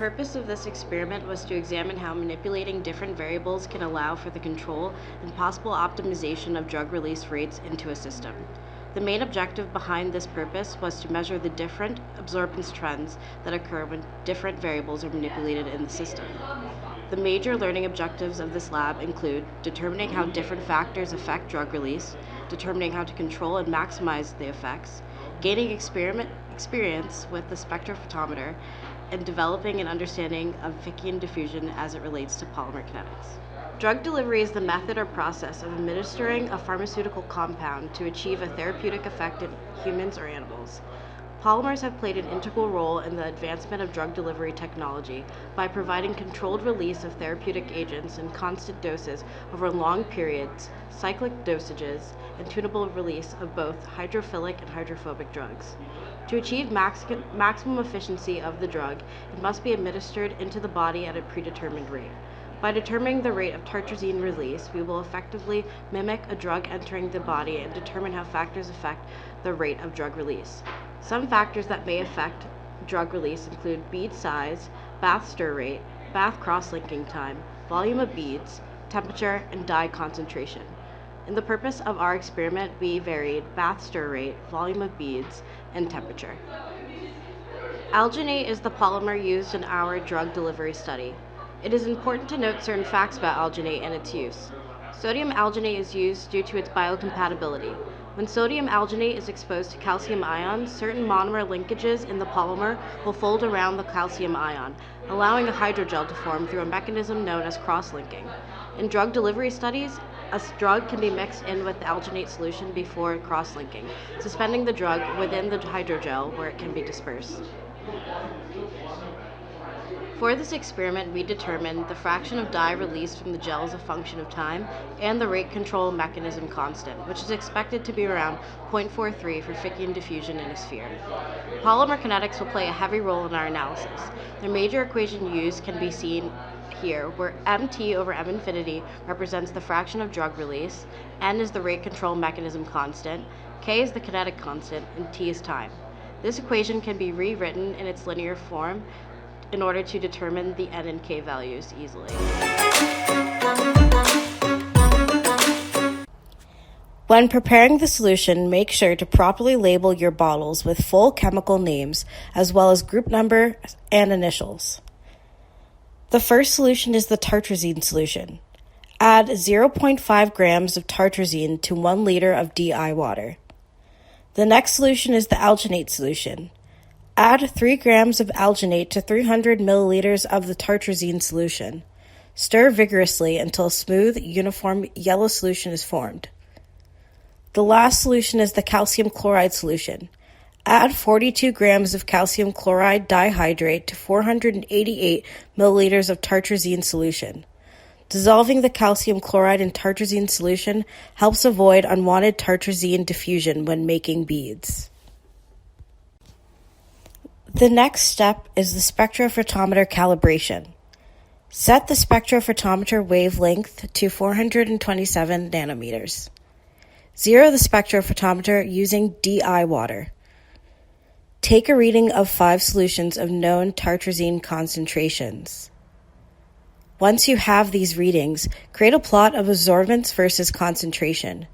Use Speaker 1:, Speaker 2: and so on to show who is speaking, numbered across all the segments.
Speaker 1: purpose of this experiment was to examine how manipulating different variables can allow for the control and possible optimization of drug release rates into a system. The main objective behind this purpose was to measure the different absorbance trends that occur when different variables are manipulated in the system. The major learning objectives of this lab include determining how different factors affect drug release, determining how to control and maximize the effects, gaining experience with the spectrophotometer, and developing an understanding of Fickian diffusion as it relates to polymer kinetics. Drug delivery is the method or process of administering a pharmaceutical compound to achieve a therapeutic effect in humans or animals. Polymers have played an integral role in the advancement of drug delivery technology by providing controlled release of therapeutic agents in constant doses over long periods, cyclic dosages, and tunable release of both hydrophilic and hydrophobic drugs. To achieve maximum efficiency of the drug, it must be administered into the body at a predetermined rate. By determining the rate of tartrazine release, we will effectively mimic a drug entering the body and determine how factors affect the rate of drug release. Some factors that may affect drug release include bead size, bath stir rate, bath cross-linking time, volume of beads, temperature, and dye concentration. In the purpose of our experiment, we varied bath stir rate, volume of beads, and temperature. Alginate is the polymer used in our drug delivery study. It is important to note certain facts about alginate and its use. Sodium alginate is used due to its biocompatibility. When sodium alginate is exposed to calcium ions, certain monomer linkages in the polymer will fold around the calcium ion, allowing a hydrogel to form through a mechanism known as cross-linking. In drug delivery studies, a drug can be mixed in with the alginate solution before cross-linking, suspending the drug within the hydrogel where it can be dispersed. For this experiment, we determined the fraction of dye released from the gel as a function of time and the rate control mechanism constant, which is expected to be around 0.43 for Fickian diffusion in a sphere. Polymer kinetics will play a heavy role in our analysis. The major equation used can be seen here, where mt over m infinity represents the fraction of drug release, n is the rate control mechanism constant, k is the kinetic constant, and t is time. This equation can be rewritten in its linear form in order to determine the n and k values easily. When preparing the solution, make sure to properly label your bottles with full chemical names as well as group number and initials. The first solution is the tartrazine solution. Add 0.5 grams of tartrazine to 1 liter of DI water. The next solution is the alginate solution. Add 3 grams of alginate to 300 milliliters of the tartrazine solution. Stir vigorously until a smooth, uniform yellow solution is formed. The last solution is the calcium chloride solution. Add 42 grams of calcium chloride dihydrate to 488 milliliters of tartrazine solution. Dissolving the calcium chloride in tartrazine solution helps avoid unwanted tartrazine diffusion when making beads. The next step is the spectrophotometer calibration. Set the spectrophotometer wavelength to 427 nanometers. Zero the spectrophotometer using DI water. Take a reading of 5 solutions of known tartrazine concentrations. Once you have these readings, create a plot of absorbance versus concentration.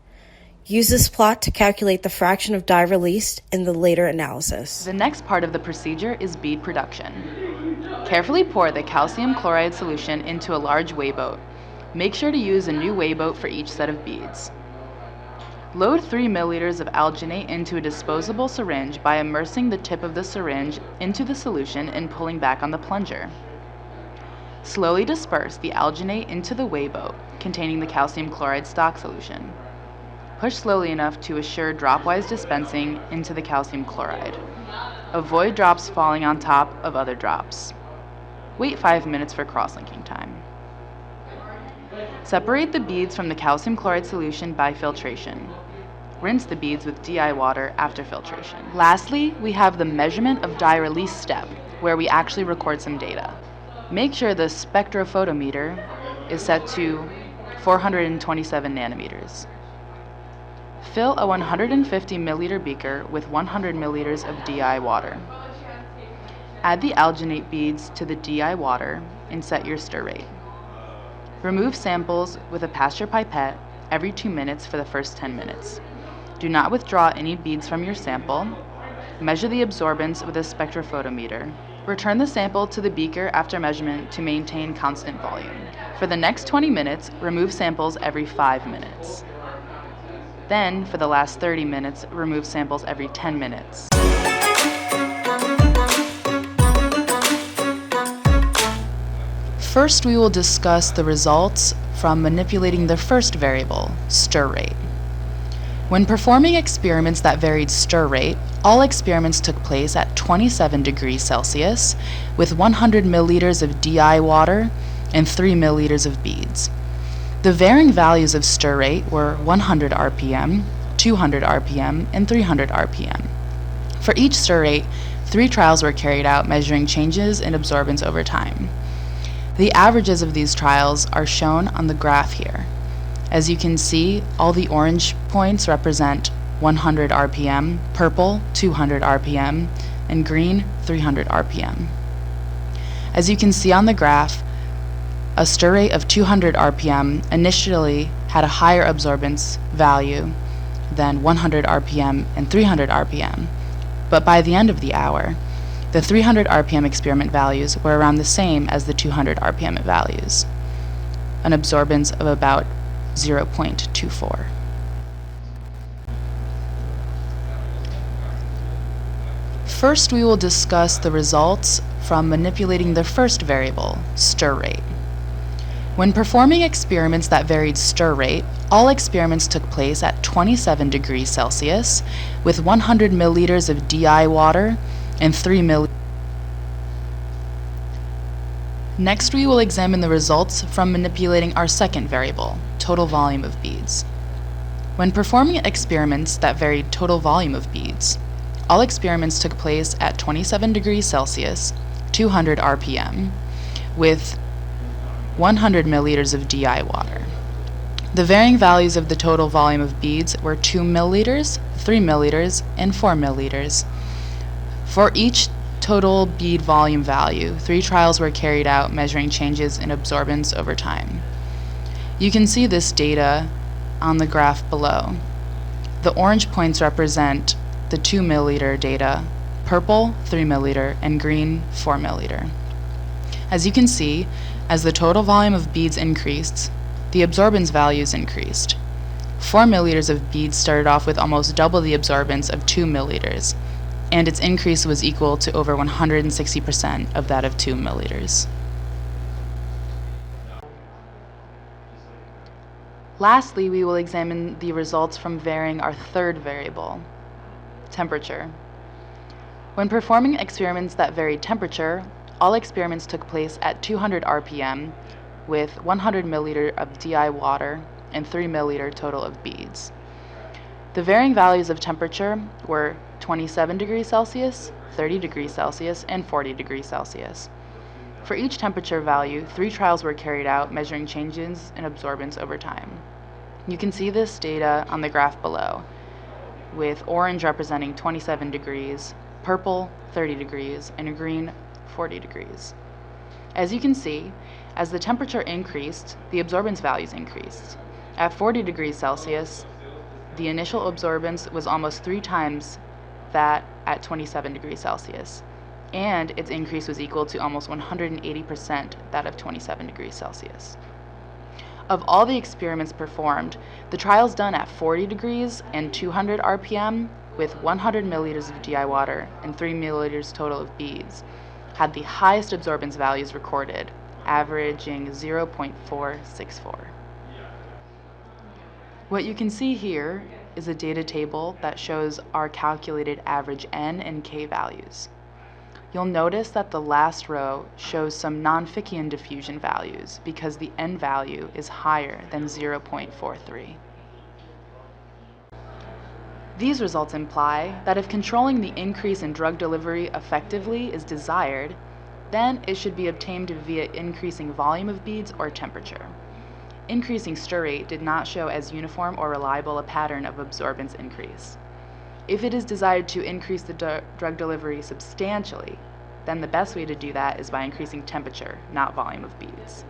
Speaker 1: Use this plot to calculate the fraction of dye released in the later analysis.
Speaker 2: The next part of the procedure is bead production. Carefully pour the calcium chloride solution into a large weigh boat. Make sure to use a new weigh boat for each set of beads. Load 3 milliliters of alginate into a disposable syringe by immersing the tip of the syringe into the solution and pulling back on the plunger. Slowly disperse the alginate into the weigh boat containing the calcium chloride stock solution. Push slowly enough to assure dropwise dispensing into the calcium chloride. Avoid drops falling on top of other drops. Wait 5 minutes for cross-linking time. Separate the beads from the calcium chloride solution by filtration. Rinse the beads with DI water after filtration. Lastly, we have the measurement of dye release step, where we actually record some data. Make sure the spectrophotometer is set to 427 nanometers. Fill a 150 milliliter beaker with 100 milliliters of DI water. Add the alginate beads to the DI water and set your stir rate. Remove samples with a pasture pipette every 2 minutes for the first 10 minutes. Do not withdraw any beads from your sample. Measure the absorbance with a spectrophotometer. Return the sample to the beaker after measurement to maintain constant volume. For the next 20 minutes, remove samples every 5 minutes. Then, for the last 30 minutes, remove samples every 10 minutes. First, we will discuss the results from manipulating the first variable, stir rate. When performing experiments that varied stir rate, all experiments took place at 27 degrees Celsius with 100 milliliters of DI water and 3 milliliters of beads. The varying values of stir rate were 100 RPM, 200 RPM, and 300 RPM. For each stir rate, 3 trials were carried out measuring changes in absorbance over time. The averages of these trials are shown on the graph here. As you can see, all the orange points represent 100 RPM, purple 200 RPM, and green 300 RPM. As you can see on the graph, a stir rate of 200 RPM initially had a higher absorbance value than 100 RPM and 300 RPM, but by the end of the hour, the 300 RPM experiment values were around the same as the 200 RPM values, an absorbance of about 0.24. First, we will discuss the results from manipulating the first variable, stir rate. When performing experiments that varied stir rate, all experiments took place at 27 degrees Celsius with 100 milliliters of DI water and 3 milliliters. Next, we will examine the results from manipulating our second variable, total volume of beads. When performing experiments that varied total volume of beads, all experiments took place at 27 degrees Celsius, 200 RPM, with 100 milliliters of DI water. The varying values of the total volume of beads were 2 milliliters, 3 milliliters, and 4 milliliters. For each total bead volume value, 3 trials were carried out measuring changes in absorbance over time. You can see this data on the graph below. The orange points represent the 2 milliliter data, purple 3 milliliter, and green 4 milliliter. As you can see, as the total volume of beads increased, the absorbance values increased. 4 milliliters of beads started off with almost double the absorbance of 2 milliliters, and its increase was equal to over 160% of that of 2 milliliters. Lastly, we will examine the results from varying our third variable, temperature. When performing experiments that varied temperature, all experiments took place at 200 RPM with 100 milliliter of DI water and 3 milliliter total of beads. The varying values of temperature were 27 degrees Celsius, 30 degrees Celsius, and 40 degrees Celsius. For each temperature value, 3 trials were carried out measuring changes in absorbance over time. You can see this data on the graph below, with orange representing 27 degrees, purple 30 degrees, and green 40 degrees. As you can see, as the temperature increased, the absorbance values increased. At 40 degrees Celsius, the initial absorbance was almost 3 times that at 27 degrees Celsius, and its increase was equal to almost 180% that of 27 degrees Celsius. Of all the experiments performed, the trials done at 40 degrees and 200 RPM with 100 milliliters of DI water and 3 milliliters total of beads had the highest absorbance values recorded, averaging 0.464. What you can see here is a data table that shows our calculated average N and K values. You'll notice that the last row shows some non-Fickian diffusion values because the N value is higher than 0.43. These results imply that if controlling the increase in drug delivery effectively is desired, then it should be obtained via increasing volume of beads or temperature. Increasing stir rate did not show as uniform or reliable a pattern of absorbance increase. If it is desired to increase the drug delivery substantially, then the best way to do that is by increasing temperature, not volume of beads.